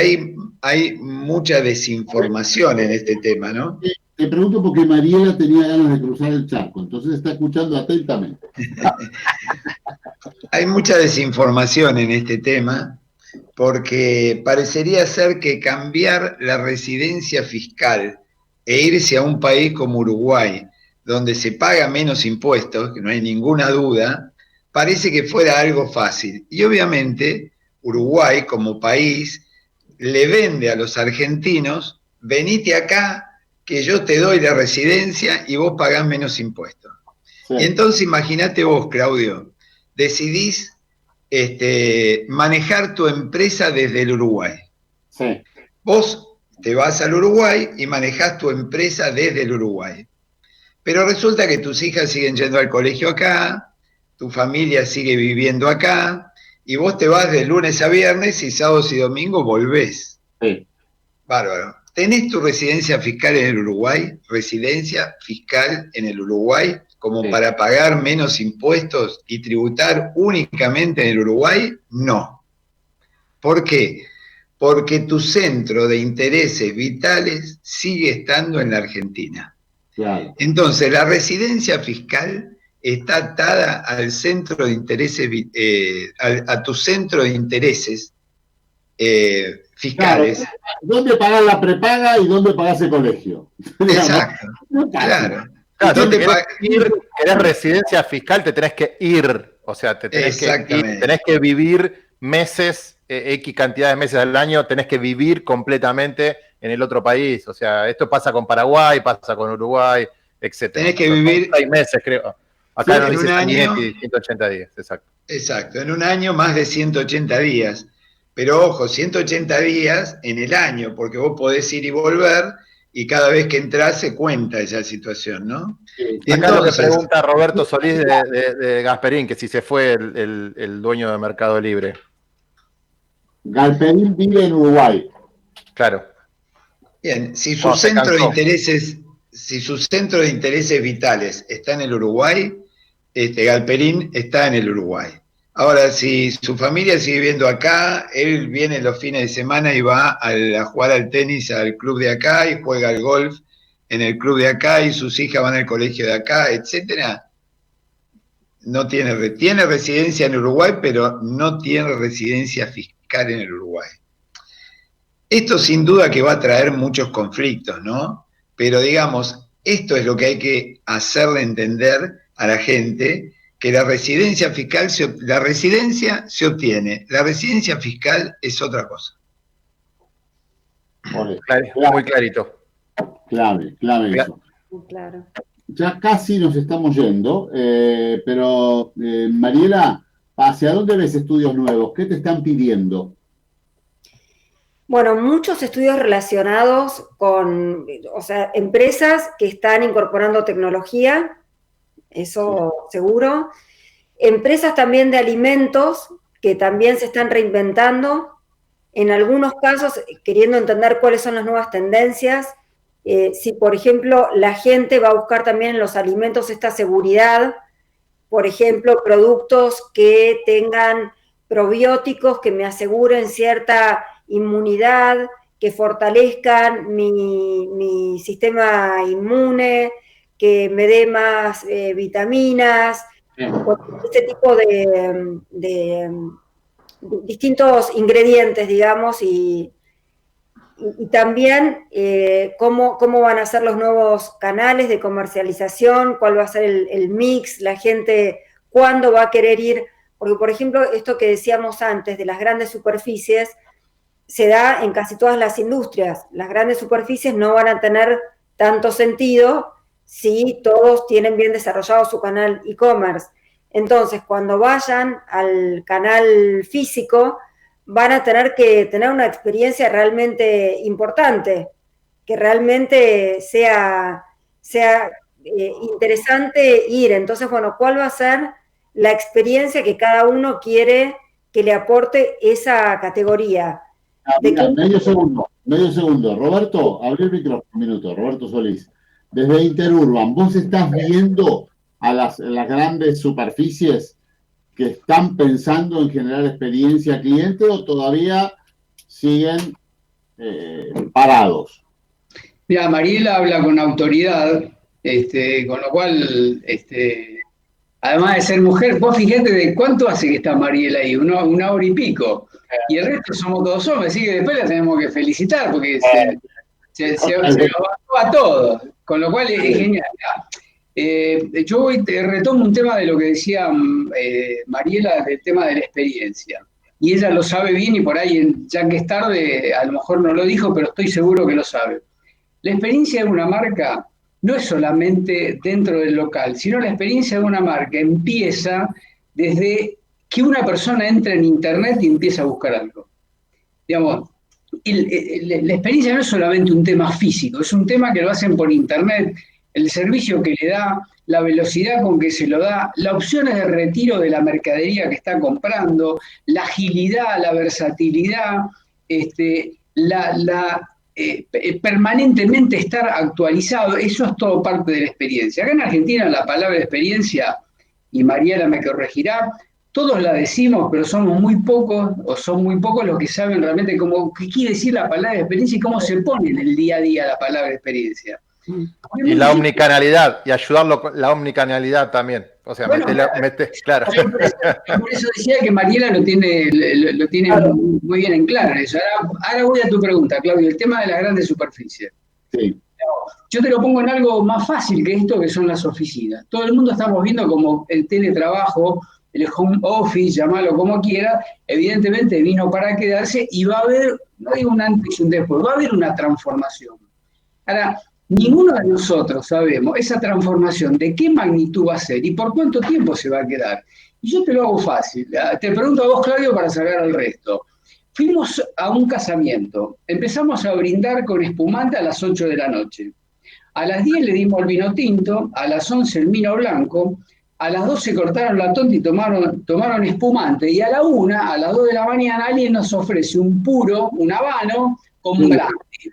hay mucha desinformación en este tema, ¿no? Te pregunto porque Mariela tenía ganas de cruzar el charco, entonces está escuchando atentamente. Hay mucha desinformación en este tema, porque parecería ser que cambiar la residencia fiscal e irse a un país como Uruguay, donde se paga menos impuestos, que no hay ninguna duda, parece que fuera algo fácil. Y obviamente Uruguay como país le vende a los argentinos, venite acá que yo te doy la residencia y vos pagás menos impuestos. Sí. Y entonces imagínate vos, Claudio, decidís manejar tu empresa desde el Uruguay. Sí. Vos te vas al Uruguay y manejás tu empresa desde el Uruguay. Pero resulta que tus hijas siguen yendo al colegio acá, tu familia sigue viviendo acá, y vos te vas de lunes a viernes y sábados y domingos volvés. Sí. Bárbaro. ¿Tenés tu residencia fiscal en el Uruguay? ¿Residencia fiscal en el Uruguay? Como sí. Para pagar menos impuestos y tributar únicamente en el Uruguay? No. ¿Por qué? Porque tu centro de intereses vitales sigue estando en la Argentina. Claro. Entonces, la residencia fiscal está atada al centro de intereses, a tu centro de intereses fiscales. Claro. ¿Dónde pagás la prepaga y dónde pagás el colegio? Exacto, claro. Claro, si querés residencia fiscal, te tenés que ir, o sea, te tenés que vivir meses, X cantidad de meses al año, tenés que vivir completamente en el otro país. O sea, esto pasa con Paraguay, pasa con Uruguay, etc. Tenés que vivir 6 meses, creo. Acá sí, no en dice un año, 180 días, exacto. Exacto, en un año más de 180 días. Pero ojo, 180 días en el año, porque vos podés ir y volver, y cada vez que entrás se cuenta esa situación, ¿no? Sí. Acá entonces, lo que pregunta Roberto Solís de Gasperín, que si se fue el dueño de Mercado Libre. Gasperín vive en Uruguay. Claro. Bien, si su centro de intereses vitales está en el Uruguay, Galperín está en el Uruguay. Ahora, si su familia sigue viviendo acá, él viene los fines de semana y va a jugar al tenis al club de acá y juega al golf en el club de acá y sus hijas van al colegio de acá, etcétera. tiene residencia en Uruguay, pero no tiene residencia fiscal en el Uruguay. Esto sin duda que va a traer muchos conflictos, ¿no? Pero digamos, esto es lo que hay que hacerle entender a la gente, que la residencia fiscal, la residencia se obtiene, la residencia fiscal es otra cosa. Muy clarito. Clave eso. Claro. Ya casi nos estamos yendo, pero Mariela, ¿hacia dónde ves estudios nuevos? ¿Qué te están pidiendo? Bueno, muchos estudios relacionados con, o sea, empresas que están incorporando tecnología, eso seguro. Empresas también de alimentos que también se están reinventando, en algunos casos queriendo entender cuáles son las nuevas tendencias. Si, por ejemplo, la gente va a buscar también en los alimentos esta seguridad, por ejemplo, productos que tengan probióticos que me aseguren cierta inmunidad, que fortalezcan mi sistema inmune, que me dé más vitaminas, este tipo de distintos ingredientes, digamos, y también cómo van a ser los nuevos canales de comercialización, cuál va a ser el mix, la gente cuándo va a querer ir, porque por ejemplo esto que decíamos antes de las grandes superficies se da en casi todas las industrias. Las grandes superficies no van a tener tanto sentido si todos tienen bien desarrollado su canal e-commerce. Entonces, cuando vayan al canal físico, van a tener que tener una experiencia realmente importante, que realmente sea interesante ir. Entonces, bueno, ¿cuál va a ser la experiencia que cada uno quiere que le aporte esa categoría? Mira, medio segundo. Roberto, abre el micrófono un minuto. Roberto Solís. Desde Interurban, ¿vos estás viendo a las grandes superficies que están pensando en generar experiencia cliente o todavía siguen parados? Mira, Mariela habla con autoridad, con lo cual, además de ser mujer, vos fíjate de cuánto hace que está Mariela ahí, una hora y pico, y el resto somos todos hombres, así que después la tenemos que felicitar porque se nos bajó a todos, con lo cual es genial. Yo retomo un tema de lo que decía Mariela, del tema de la experiencia. Y ella lo sabe bien y por ahí, ya que es tarde, a lo mejor no lo dijo, pero estoy seguro que lo sabe. La experiencia de una marca no es solamente dentro del local, sino la experiencia de una marca empieza desde que una persona entra en internet y empieza a buscar algo. Digamos, la experiencia no es solamente un tema físico, es un tema que lo hacen por internet, el servicio que le da, la velocidad con que se lo da, las opciones de retiro de la mercadería que está comprando, la agilidad, la versatilidad, permanentemente estar actualizado, eso es todo parte de la experiencia. Acá en Argentina la palabra experiencia, y Mariela me corregirá, todos la decimos, pero somos muy pocos, o son muy pocos los que saben realmente qué quiere decir la palabra experiencia y cómo se pone en el día a día la palabra experiencia. Y la omnicanalidad, y ayudarlo con la omnicanalidad también. O sea, bueno, claro. Por eso decía que Mariela lo tiene muy bien en claro eso. Ahora voy a tu pregunta, Claudio, el tema de las grandes superficies. Sí. Yo te lo pongo en algo más fácil que esto, que son las oficinas. Todo el mundo estamos viendo como el teletrabajo, el home office, llamalo como quiera, evidentemente vino para quedarse y va a haber, no digo un antes y un después, va a haber una transformación. Ahora, ninguno de nosotros sabemos esa transformación, de qué magnitud va a ser y por cuánto tiempo se va a quedar. Y yo te lo hago fácil. Te pregunto a vos, Claudio, para sacar al resto. Fuimos a un casamiento, empezamos a brindar con espumante a las 8 de la noche. A las 10 le dimos el vino tinto, a las 11 el vino blanco, a las 12 cortaron la tonta y tomaron espumante, y a la 1, a las 2 de la mañana, alguien nos ofrece un puro, un habano, con un brandy.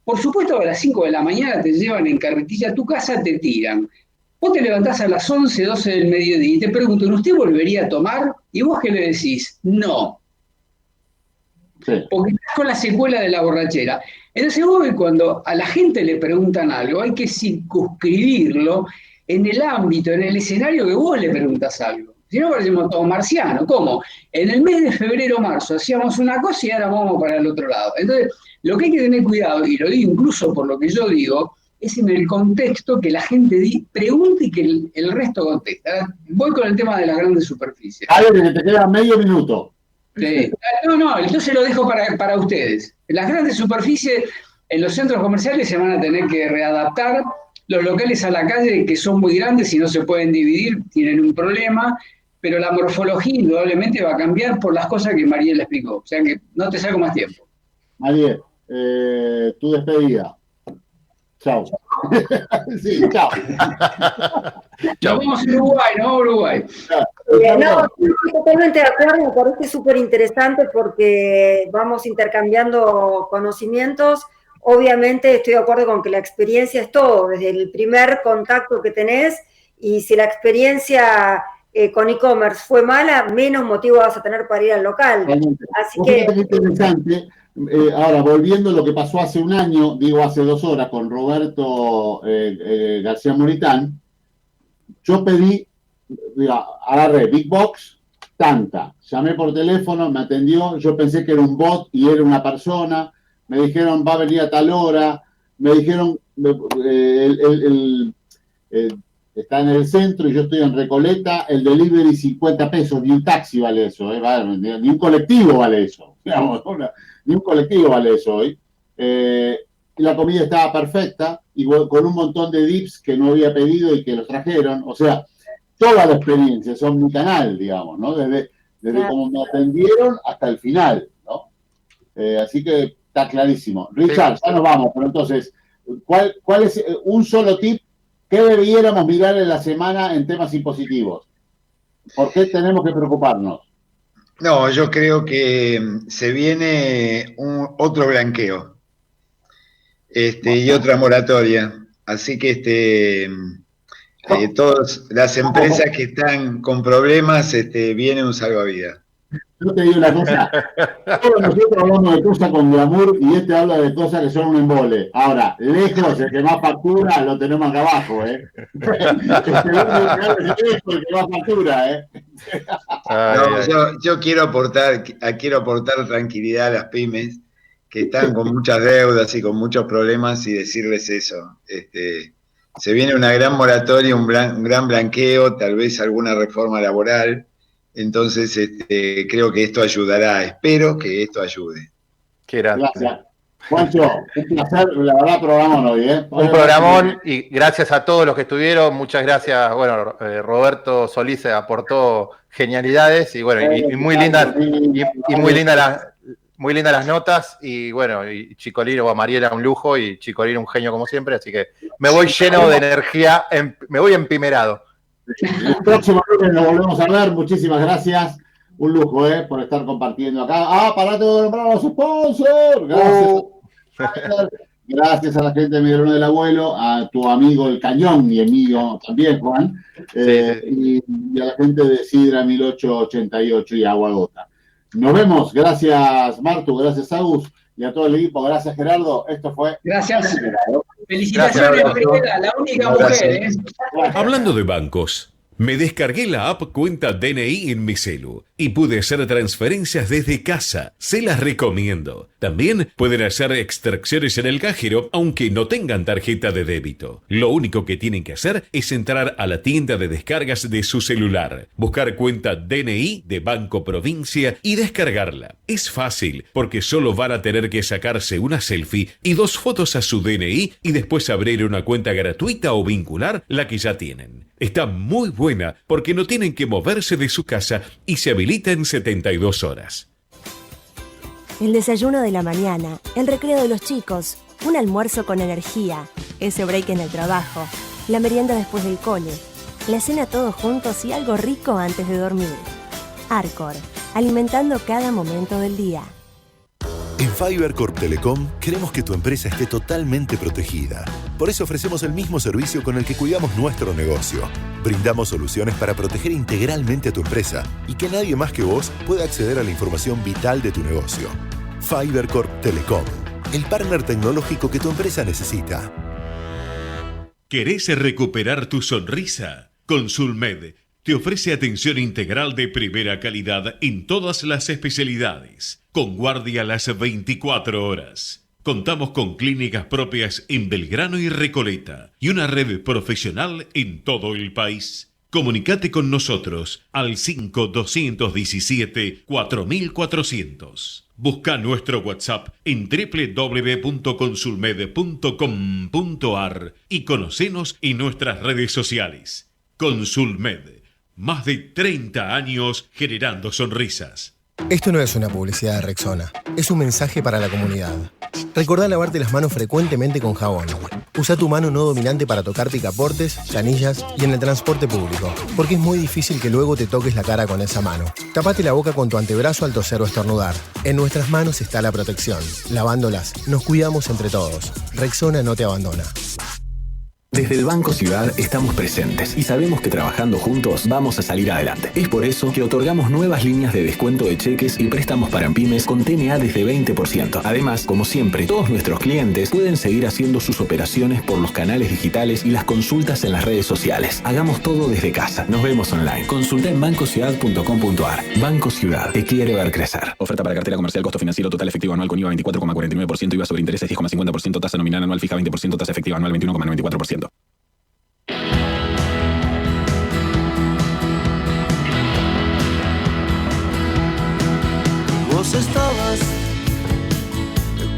Por supuesto, a las 5 de la mañana te llevan en carretilla a tu casa, te tiran. Vos te levantás a las 11, 12 del mediodía y te preguntan, ¿usted volvería a tomar? Y vos ¿qué le decís? No. Sí. Porque estás con la secuela de la borrachera. Entonces vos ves cuando a la gente le preguntan algo, hay que circunscribirlo en el ámbito, en el escenario que vos le preguntas algo. Si no, parecemos todos marcianos. ¿Cómo? En el mes de febrero o marzo hacíamos una cosa y ahora vamos para el otro lado. Entonces, lo que hay que tener cuidado, y lo digo incluso por lo que yo digo, es en el contexto que la gente pregunte y que el resto contesta. Ahora, voy con el tema de las grandes superficies. A ver, que te queda medio minuto. Sí. No, entonces lo dejo para ustedes. Las grandes superficies en los centros comerciales se van a tener que readaptar. Los locales a la calle, que son muy grandes y no se pueden dividir, tienen un problema, pero la morfología indudablemente va a cambiar por las cosas que Mariel explicó. O sea que no te saco más tiempo. Mariel, tu despedida. Chao. Sí, chao. Nos vamos a Uruguay, ¿no? Uruguay. No, estoy totalmente de acuerdo, me parece súper interesante porque vamos intercambiando conocimientos. Obviamente estoy de acuerdo con que la experiencia es todo, desde el primer contacto que tenés, y si la experiencia con e-commerce fue mala, menos motivo vas a tener para ir al local. Así que... Es interesante. Ahora, volviendo a lo que pasó hace un año, digo hace 2 horas, con Roberto García Moritán, yo pedí, agarré Big Box, tanta, llamé por teléfono, me atendió, yo pensé que era un bot y era una persona, me dijeron va a venir a tal hora, me dijeron está en el centro y yo estoy en Recoleta, el delivery 50 pesos, ni un taxi vale eso, ni un colectivo vale eso, digamos, ni un colectivo vale eso hoy. La comida estaba perfecta, y con un montón de dips que no había pedido y que los trajeron. O sea, toda la experiencia son mi canal, digamos, ¿no? Desde cómo me atendieron hasta el final, ¿no? Así que está clarísimo. Richard, ya nos vamos, pero entonces, ¿cuál es un solo tip que debiéramos mirar en la semana en temas impositivos? ¿Por qué tenemos que preocuparnos? No, yo creo que se viene otro blanqueo y otra moratoria. Así que todas las empresas que están con problemas, viene un salvavidas. Yo te digo una cosa, todos nosotros hablamos de cosas con glamour y habla de cosas que son un embole. Ahora, lejos, el que más factura lo tenemos acá abajo, ¿eh? El que más factura, No, yo quiero aportar tranquilidad a las pymes que están con muchas deudas y con muchos problemas, y decirles eso. Se viene una gran moratoria, un gran blanqueo, tal vez alguna reforma laboral. Entonces, creo que esto ayudará, espero que esto ayude. Gracias. Juancho, un placer, la verdad, programón hoy, ¿eh? Un programón, y gracias a todos los que estuvieron, muchas gracias. Bueno, Roberto Solís aportó genialidades, y bueno, y muy lindas, muy lindas las notas, y bueno, y Chicolino, Mariela, un lujo, y Chicolino un genio como siempre, así que me voy lleno de energía, me voy empimerado. El próximo lunes nos volvemos a ver. Muchísimas gracias. Un lujo, por estar compartiendo acá. Parate de nombrar a los sponsors. Gracias. Gracias a la gente de Miguelón del Abuelo, a tu amigo El Cañón y el mío también, Juan. Y a la gente de Sidra 1888 y Agua Gota. Nos vemos. Gracias, Martu. Gracias, Agus. Y a todo el equipo. Gracias, Gerardo. Esto fue... Gracias. Felicitaciones, Mariela, la única mujer. Hablando de bancos, me descargué la app Cuenta DNI en mi celu y pude hacer transferencias desde casa. Se las recomiendo. También pueden hacer extracciones en el cajero aunque no tengan tarjeta de débito. Lo único que tienen que hacer es entrar a la tienda de descargas de su celular, buscar Cuenta DNI de Banco Provincia y descargarla. Es fácil porque solo van a tener que sacarse una selfie y 2 fotos a su DNI y después abrir una cuenta gratuita o vincular la que ya tienen. Está muy buena porque no tienen que moverse de su casa y se habilita en 72 horas. El desayuno de la mañana, el recreo de los chicos, un almuerzo con energía, ese break en el trabajo, la merienda después del cole, la cena todos juntos y algo rico antes de dormir. Arcor, alimentando cada momento del día. En FiberCorp Telecom queremos que tu empresa esté totalmente protegida. Por eso ofrecemos el mismo servicio con el que cuidamos nuestro negocio. Brindamos soluciones para proteger integralmente a tu empresa y que nadie más que vos pueda acceder a la información vital de tu negocio. FiberCorp Telecom, el partner tecnológico que tu empresa necesita. ¿Querés recuperar tu sonrisa? Consulmed te ofrece atención integral de primera calidad en todas las especialidades, con guardia las 24 horas. Contamos con clínicas propias en Belgrano y Recoleta y una red profesional en todo el país. Comunicate con nosotros al 5217-4400. Busca nuestro WhatsApp en www.consulmed.com.ar y conocenos en nuestras redes sociales. Consulmed, más de 30 años generando sonrisas. Esto no es una publicidad de Rexona, es un mensaje para la comunidad. Recordá lavarte las manos frecuentemente con jabón. Usa tu mano no dominante para tocar picaportes, canillas y en el transporte público, porque es muy difícil que luego te toques la cara con esa mano. Tapate la boca con tu antebrazo al toser o estornudar. En nuestras manos está la protección. Lavándolas, nos cuidamos entre todos. Rexona no te abandona. Desde el Banco Ciudad estamos presentes y sabemos que trabajando juntos vamos a salir adelante. Es por eso que otorgamos nuevas líneas de descuento de cheques y préstamos para pymes con TNA desde 20%. Además, como siempre, todos nuestros clientes pueden seguir haciendo sus operaciones por los canales digitales y las consultas en las redes sociales. Hagamos todo desde casa. Nos vemos online. Consulta en bancociudad.com.ar. Banco Ciudad te quiere ver crecer. Oferta para cartera comercial, costo financiero total efectivo anual con IVA 24,49%, IVA sobre intereses 10,50%, tasa nominal anual fija 20%, tasa efectiva anual 21,94%. Vos estabas